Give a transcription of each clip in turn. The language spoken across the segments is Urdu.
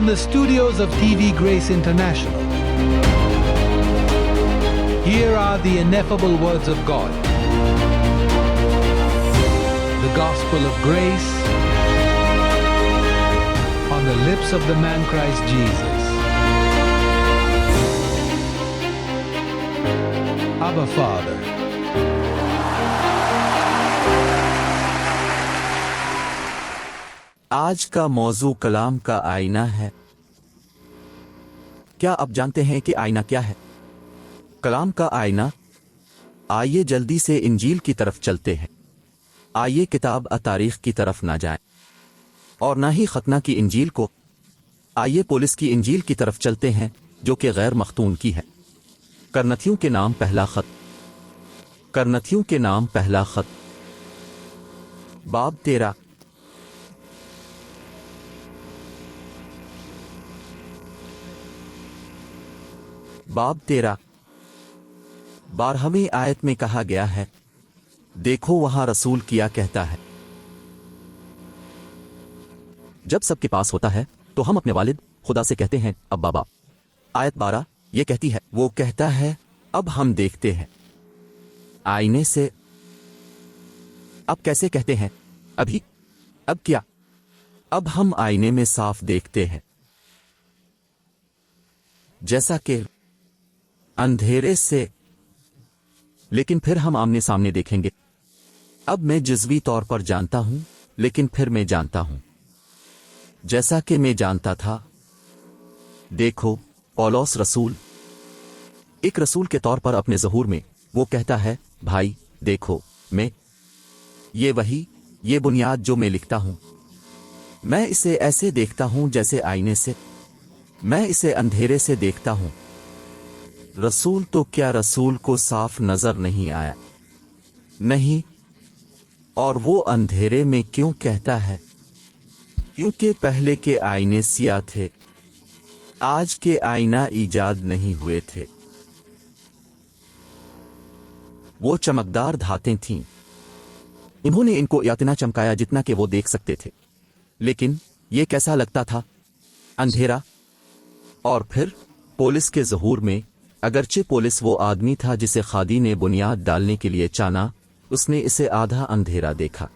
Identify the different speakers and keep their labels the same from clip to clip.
Speaker 1: From the studios of TV Grace International, here are the ineffable words of God. The gospel of grace on the lips of the man Christ Jesus. Abba Father.
Speaker 2: آج کا موضوع کلام کا آئینہ ہے۔ کیا آپ جانتے ہیں کہ آئینہ کیا ہے؟ کلام کا آئینہ۔ آئیے جلدی سے انجیل کی طرف چلتے ہیں۔ آئیے کتاب تاریخ کی طرف نہ جائیں اور نہ ہی ختنہ کی انجیل کو۔ آئیے پولس کی انجیل کی طرف چلتے ہیں جو کہ غیر مختون کی ہے۔ کرنتھیوں کے نام پہلا خط۔ کرنتھیوں کے نام پہلا خط باب 13۔ باب 13 12ویں آیت میں کہا گیا ہے، دیکھو وہاں رسول کیا کہتا ہے۔ جب سب کے پاس ہوتا ہے تو ہم اپنے والد خدا سے کہتے ہیں اب بابا۔ آیت 12 یہ کہتی ہے، وہ کہتا ہے اب ہم دیکھتے ہیں آئینے سے۔ اب کیسے کہتے ہیں؟ ابھی؟ اب کیا؟ اب ہم آئینے میں صاف دیکھتے ہیں، جیسا کہ اندھیرے سے، لیکن پھر ہم آمنے سامنے دیکھیں گے۔ اب میں جزوی طور پر جانتا ہوں، لیکن پھر میں جانتا ہوں جیسا کہ میں جانتا تھا۔ دیکھو پولس رسول، ایک رسول کے طور پر اپنے ظہور میں وہ کہتا ہے، بھائی دیکھو میں یہ بنیاد جو میں لکھتا ہوں، میں اسے ایسے دیکھتا ہوں جیسے آئینے سے، میں اسے اندھیرے سے دیکھتا ہوں۔ رسول تو کیا رسول کو صاف نظر نہیں آیا؟ نہیں۔ اور وہ اندھیرے میں کیوں کہتا ہے؟ کیونکہ پہلے کے آئینے سیاہ تھے، آج کے آئینہ ایجاد نہیں ہوئے تھے۔ وہ چمکدار دھاتیں تھیں، انہوں نے ان کو اتنا چمکایا جتنا کہ وہ دیکھ سکتے تھے، لیکن یہ کیسا لگتا تھا؟ اندھیرا۔ اور پھر پولس کے ظہور میں، اگرچہ پولس وہ آدمی تھا جسے خادی نے بنیاد ڈالنے کے لیے چانا، اس نے اسے آدھا اندھیرا دیکھا۔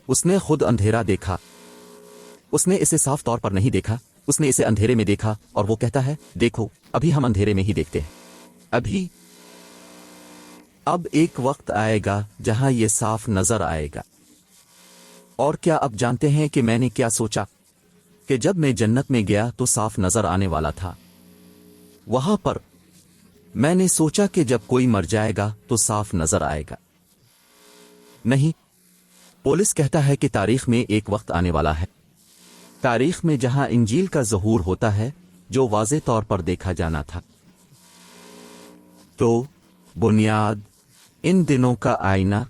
Speaker 2: اس نے خود اندھیرا دیکھا، اس نے اسے صاف طور پر نہیں دیکھا، اس نے اسے اندھیرے میں دیکھا، اور وہ کہتا ہے، دیکھو ابھی ہم اندھیرے میں ہی دیکھتے ہیں۔ ابھی۔ اب ایک وقت آئے گا جہاں یہ صاف نظر آئے گا۔ اور کیا اب جانتے ہیں کہ میں نے کیا سوچا؟ کہ جب میں جنت میں گیا تو صاف نظر آنے والا تھا۔ وہاں پر میں نے سوچا کہ جب کوئی مر جائے گا تو صاف نظر آئے گا۔ نہیں، پولس کہتا ہے کہ تاریخ میں ایک وقت آنے والا ہے، تاریخ میں جہاں انجیل کا ظہور ہوتا ہے جو واضح طور پر دیکھا جانا تھا۔ تو بنیاد، ان دنوں کا آئینہ۔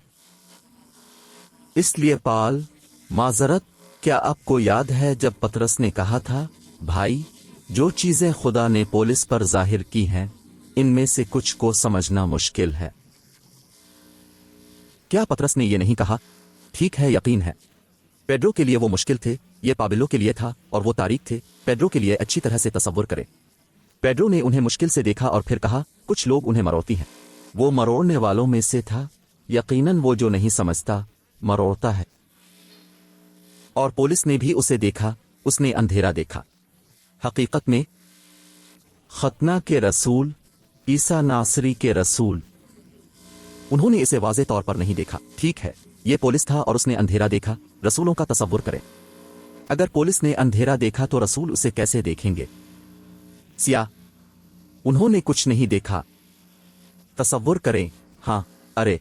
Speaker 2: اس لیے پال، معذرت، کیا آپ کو یاد ہے جب پطرس نے کہا تھا، بھائی جو چیزیں خدا نے پولس پر ظاہر کی ہیں ان میں سے کچھ کو سمجھنا مشکل ہے؟ کیا پطرس نے یہ نہیں کہا؟ ٹھیک ہے، یقین ہے پیڈرو کے لیے وہ مشکل تھے، یہ پابلو کے لیے تھا، اور وہ تاریک تھے۔ پیڈرو کے لیے اچھی طرح سے تصور کریں، پیڈرو نے انہیں مشکل سے دیکھا اور پھر کہا، کچھ لوگ انہیں مروڑتی ہیں۔ وہ مروڑنے والوں میں سے تھا۔ یقیناً وہ جو نہیں سمجھتا مروڑتا ہے۔ اور پولس نے بھی اسے دیکھا، اس نے اندھیرا دیکھا۔ حقیقت میں ختنہ کے رسول، عیسیٰ ناصری کے رسول، انہوں نے اسے واضح طور پر نہیں دیکھا۔ ٹھیک ہے، یہ پولس تھا اور اس نے اندھیرا دیکھا۔ رسولوں کا تصور کریں، اگر پولس نے اندھیرا دیکھا تو رسول اسے کیسے دیکھیں گے؟ سیاہ۔ انہوں نے کچھ نہیں دیکھا۔ تصور کریں، ہاں، ارے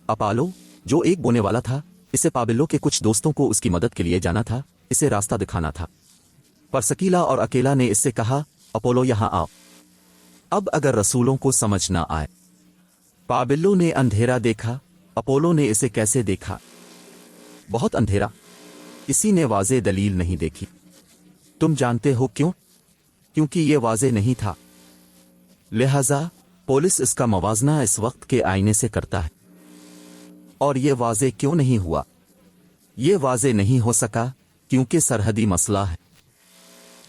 Speaker 2: اپالو جو ایک بونے والا تھا، اسے پابلو کے کچھ دوستوں کو اس کی مدد کے لیے جانا تھا، اسے راستہ دکھانا تھا۔ پرسکیلا اور اکیلا نے اس سے کہا، اپولو یہاں آؤ۔ اب اگر رسولوں کو سمجھ نہ آئے، پابلو نے اندھیرا دیکھا، اپولو نے اسے کیسے دیکھا؟ بہت اندھیرا، کسی نے واضح دلیل نہیں دیکھی۔ تم جانتے ہو کیوں؟ کیونکہ یہ واضح نہیں تھا۔ لہذا پولس اس کا موازنہ اس وقت کے آئینے سے کرتا ہے۔ اور یہ واضح کیوں نہیں ہوا؟ یہ واضح نہیں ہو سکا کیونکہ سرحدی مسئلہ ہے۔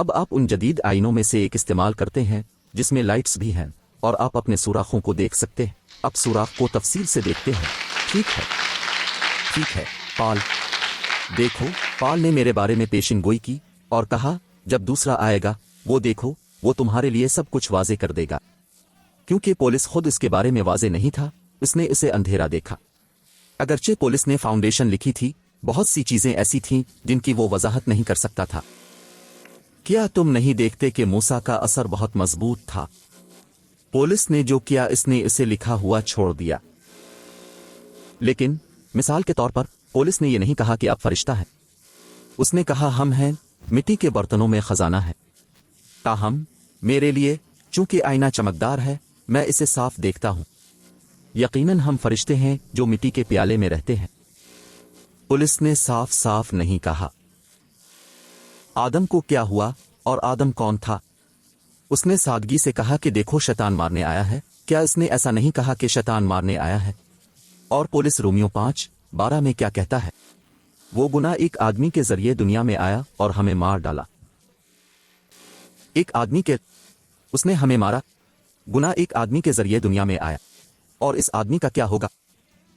Speaker 2: اب آپ ان جدید آئینوں میں سے ایک استعمال کرتے ہیں جس میں لائٹس بھی ہیں اور آپ اپنے سوراخوں کو دیکھ سکتے ہیں۔ اب سوراخ کو تفصیل سے دیکھتے ہیں۔ ٹھیک ہے پال، دیکھو پال نے میرے بارے میں پیشن گوئی کی اور کہا جب دوسرا آئے گا وہ دیکھو وہ تمہارے لیے سب کچھ واضح کر دے گا۔ کیونکہ پولیس خود اس کے بارے میں واضح نہیں تھا، اس نے اسے اندھیرا دیکھا۔ اگرچہ پولیس نے فاؤنڈیشن لکھی تھی، بہت سی چیزیں ایسی تھیں جن کی وہ وضاحت نہیں کر سکتا تھا۔ کیا تم نہیں دیکھتے کہ موسیٰ کا اثر بہت مضبوط تھا؟ پولیس نے جو کیا اس نے اسے لکھا ہوا چھوڑ دیا۔ لیکن مثال کے طور پر پولیس نے یہ نہیں کہا کہ آپ فرشتہ ہیں، اس نے کہا ہم ہیں مٹی کے برتنوں میں خزانہ ہے۔ تاہم میرے لیے چونکہ آئینہ چمکدار ہے میں اسے صاف دیکھتا ہوں۔ یقیناً ہم فرشتے ہیں جو مٹی کے پیالے میں رہتے ہیں۔ پولیس نے صاف صاف نہیں کہا۔ آدم کو کیا ہوا اور آدم کون تھا؟ اس نے سادگی سے کہا کہ دیکھو شیطان مارنے آیا ہے۔ کیا اس نے ایسا نہیں کہا کہ شیطان مارنے آیا ہے؟ اور پولیس رومیو 5:12 میں کیا کہتا ہے؟ وہ گناہ ایک آدمی کے ذریعے دنیا میں آیا اور ہمیں مار ڈالا۔ ایک آدمی کے اس نے ہمیں مارا۔ گناہ ایک آدمی کے ذریعے دنیا میں آیا، اور اس آدمی کا کیا ہوگا؟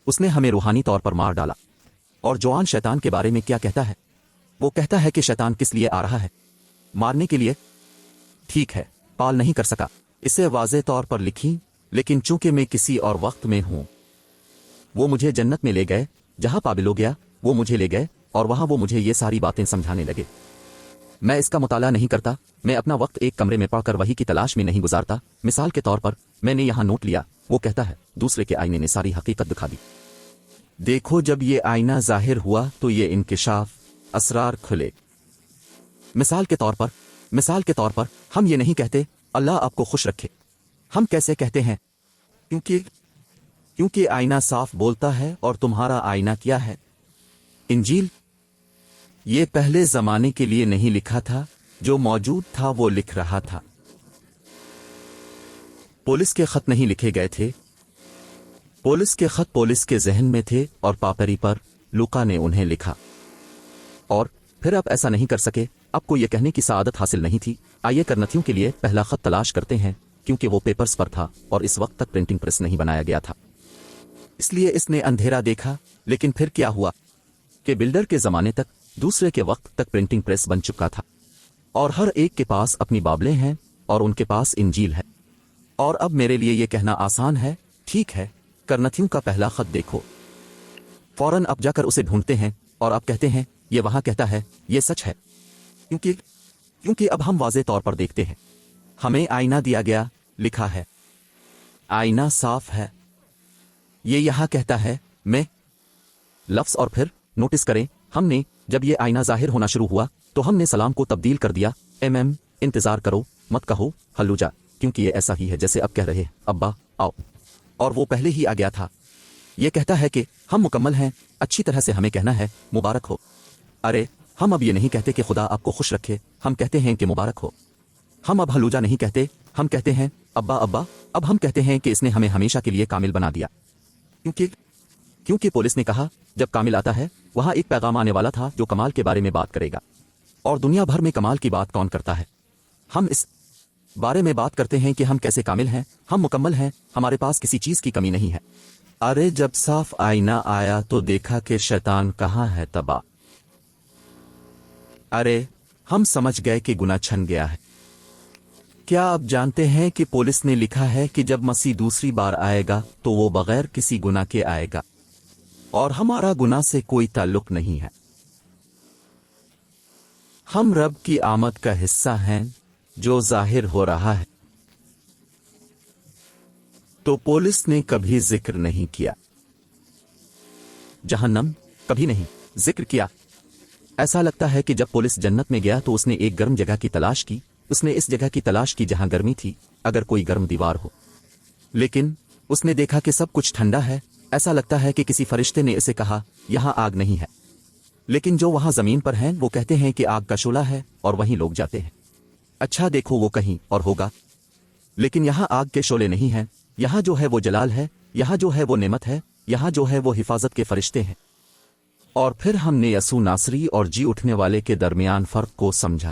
Speaker 2: اس نے ہمیں روحانی طور پر مار ڈالا۔ اور جوان شیطان کے بارے میں کیا کہتا ہے؟ وہ کہتا ہے کہ شیطان کس لیے آ رہا ہے؟ مارنے کے لیے۔ ٹھیک ہے، پال نہیں کر سکا اسے واضح طور پر لکھی، لیکن چونکہ میں کسی اور وقت میں ہوں، وہ مجھے جنت میں لے گئے جہاں پابل ہو گیا، وہ مجھے لے گئے اور وہاں وہ مجھے یہ ساری باتیں سمجھانے لگے۔ میں اس کا مطالعہ نہیں کرتا، میں اپنا وقت ایک کمرے میں پڑھ کر وحی کی تلاش میں نہیں گزارتا۔ مثال کے طور پر میں نے یہاں نوٹ لیا، وہ کہتا ہے دوسرے کے آئینے نے ساری حقیقت دکھا دی۔ دیکھو جب یہ آئینہ ظاہر ہوا تو یہ انکشاف اسرار کھلے۔ مثال کے طور پر ہم یہ نہیں کہتے اللہ آپ کو خوش رکھے۔ ہم کیسے کہتے ہیں؟ کیونکہ آئینہ صاف بولتا ہے۔ اور تمہارا آئینہ کیا ہے؟ انجیل۔ یہ پہلے زمانے کے لیے نہیں لکھا تھا، جو موجود تھا وہ لکھ رہا تھا۔ پولیس کے خط نہیں لکھے گئے تھے، پولیس کے خط پولیس کے ذہن میں تھے اور پاپری پر لوکا نے انہیں لکھا۔ اور پھر آپ ایسا نہیں کر سکے، آپ کو یہ کہنے کی سعادت حاصل نہیں تھی آئیے کرنتھیوں کے لیے پہلا خط تلاش کرتے ہیں، کیونکہ وہ پیپرز پر تھا اور اس وقت تک پرنٹنگ پریس نہیں بنایا گیا تھا، اس لیے اس نے اندھیرا دیکھا۔ لیکن پھر کیا ہوا کہ بلڈر کے زمانے تک، دوسرے کے وقت تک پرنٹنگ پریس بن چکا تھا، اور ہر ایک کے پاس اپنی بابلیں ہیں اور ان کے پاس انجیل ہے۔ اور اب میرے لیے یہ کہنا آسان ہے، ٹھیک ہے کرنتھیوں کا پہلا خط دیکھو، فوراً اب جا کر اسے ڈھونڈتے ہیں اور آپ کہتے ہیں یہ وہاں کہتا ہے یہ سچ ہے، کیونکہ اب ہم واضح طور پر دیکھتے ہیں۔ ہمیں آئینہ دیا گیا، لکھا ہے آئینہ صاف ہے۔ یہ یہاں کہتا ہے میں لفظ، اور پھر نوٹس کریں ہم نے جب یہ آئینہ ظاہر ہونا شروع ہوا تو ہم نے سلام کو تبدیل کر دیا انتظار کرو، مت کہو ہلوجا، کیونکہ یہ ایسا ہی ہے جیسے اب کہہ رہے ابا آؤ، اور وہ پہلے ہی آ گیا تھا۔ یہ کہتا ہے کہ ہم مکمل ہیں، اچھی طرح سے ہمیں کہنا ہے مبارک ہو۔ ارے ہم اب یہ نہیں کہتے کہ خدا آپ کو خوش رکھے، ہم کہتے ہیں کہ مبارک ہو۔ ہم اب ہلوجا نہیں کہتے، ہم کہتے ہیں ابا ابا۔ اب ہم کہتے ہیں کہ اس نے ہمیں ہمیشہ کے لیے کامل بنا دیا، کیونکہ پولیس نے کہا جب کامل آتا ہے وہاں ایک پیغام آنے والا تھا جو کمال کے بارے میں بات کرے گا، اور دنیا بھر میں کمال کی بات کون کرتا ہے؟ ہم اس بارے میں بات کرتے ہیں کہ ہم کیسے کامل ہیں، ہم مکمل ہیں، ہمارے پاس کسی چیز کی کمی نہیں ہے۔ ارے جب صاف آئینہ آیا تو دیکھا کہ شیطان کہاں ہے تباہ۔ ارے ہم سمجھ گئے کہ گناہ چھن گیا ہے۔ کیا آپ جانتے ہیں کہ پولیس نے لکھا ہے کہ جب مسیح دوسری بار آئے گا تو وہ بغیر کسی گناہ کے آئے گا، اور ہمارا گناہ سے کوئی تعلق نہیں ہے۔ ہم رب کی آمد کا حصہ ہیں جو ظاہر ہو رہا ہے۔ تو پولیس نے کبھی ذکر نہیں کیا جہنم، کبھی نہیں ذکر کیا۔ ایسا لگتا ہے کہ جب پولیس جنت میں گیا تو اس نے ایک گرم جگہ کی تلاش کی، اس نے اس جگہ کی تلاش کی جہاں گرمی تھی، اگر کوئی گرم دیوار ہو، لیکن اس نے دیکھا کہ سب کچھ ٹھنڈا ہے۔ ایسا لگتا ہے کہ کسی فرشتے نے اسے کہا یہاں آگ نہیں ہے، لیکن جو وہاں زمین پر ہیں وہ کہتے ہیں کہ آگ کا شعلہ ہے اور وہیں لوگ جاتے ہیں۔ اچھا دیکھو وہ کہیں اور ہوگا، لیکن یہاں آگ کے شعلے نہیں ہیں، یہاں جو ہے وہ جلال ہے، یہاں جو ہے وہ نعمت ہے، یہاں جو ہے وہ حفاظت کے فرشتے ہیں۔ اور پھر ہم نے یسوع ناصری اور جی اٹھنے والے کے درمیان فرق کو سمجھا۔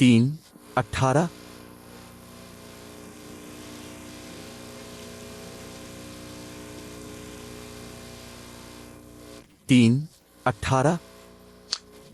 Speaker 2: 3:18 3:18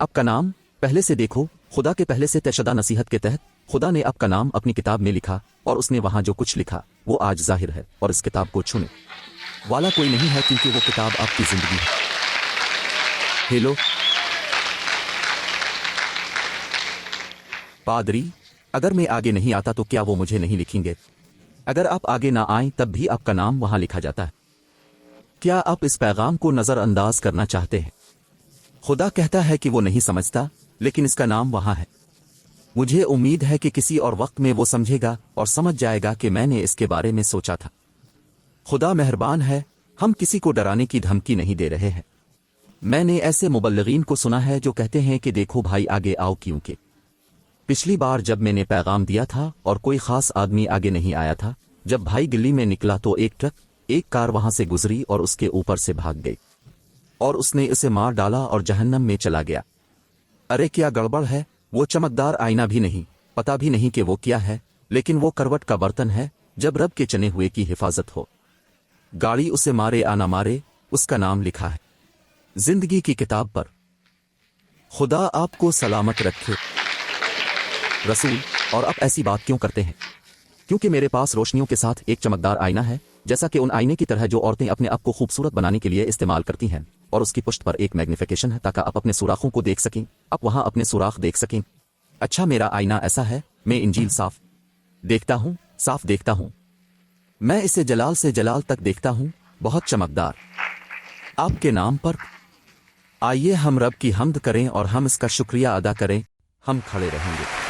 Speaker 2: آپ کا نام پہلے سے دیکھو، خدا کے پہلے سے طے شدہ نصیحت کے تحت خدا نے آپ کا نام اپنی کتاب میں لکھا، اور اس نے وہاں جو کچھ لکھا وہ آج ظاہر ہے، اور اس کتاب کو چھونے والا کوئی نہیں ہے، کیونکہ وہ کتاب آپ کی زندگی ہے۔ ہیلو پادری، اگر میں آگے نہیں آتا تو کیا وہ مجھے نہیں لکھیں گے؟ اگر آپ آگے نہ آئیں تب بھی آپ کا نام وہاں لکھا جاتا ہے۔ کیا آپ اس پیغام کو نظر انداز کرنا چاہتے ہیں؟ خدا کہتا ہے کہ وہ نہیں سمجھتا، لیکن اس کا نام وہاں ہے۔ مجھے امید ہے کہ کسی اور وقت میں وہ سمجھے گا اور سمجھ جائے گا کہ میں نے اس کے بارے میں سوچا تھا۔ خدا مہربان ہے، ہم کسی کو ڈرانے کی دھمکی نہیں دے رہے ہیں۔ میں نے ایسے مبلغین کو سنا ہے جو کہتے ہیں کہ دیکھو بھائی آگے آؤ، کیونکہ پچھلی بار جب میں نے پیغام دیا تھا اور کوئی خاص آدمی آگے نہیں آیا تھا، جب بھائی گلی میں نکلا تو ایک ٹرک، ایک کار وہاں سے گزری اور اس کے اوپر سے بھاگ گئی، اور اس نے اسے مار ڈالا اور جہنم میں چلا گیا۔ ارے کیا گڑبڑ ہے! وہ چمکدار آئینہ بھی نہیں، پتا بھی نہیں کہ وہ کیا ہے، لیکن وہ کروٹ کا برتن ہے جب رب کے چنے ہوئے کی حفاظت ہو۔ گاڑی اسے مارے یا نہ مارے، اس کا نام لکھا ہے زندگی کی کتاب پر۔ خدا آپ کو سلامت رکھے۔ رسول، اور آپ ایسی بات کیوں کرتے ہیں؟ کیونکہ میرے پاس روشنیوں کے ساتھ ایک چمکدار آئینہ ہے، جیسا کہ ان آئینے کی طرح جو عورتیں اپنے آپ کو خوبصورت بنانے کے لیے استعمال کرتی ہیں، اور اس کی پشت پر ایک میگنیفیکیشن ہے تاکہ آپ اپنے سوراخوں کو دیکھ سکیں، آپ وہاں اپنے سوراخ دیکھ سکیں۔ اچھا، میرا آئینہ ایسا ہے، میں انجیل صاف دیکھتا ہوں۔ میں اسے جلال سے جلال تک دیکھتا ہوں، بہت چمکدار۔ آپ کے نام پر آئیے ہم رب کی حمد کریں اور ہم اس کا شکریہ ادا کریں۔ ہم کھڑے رہیں گے۔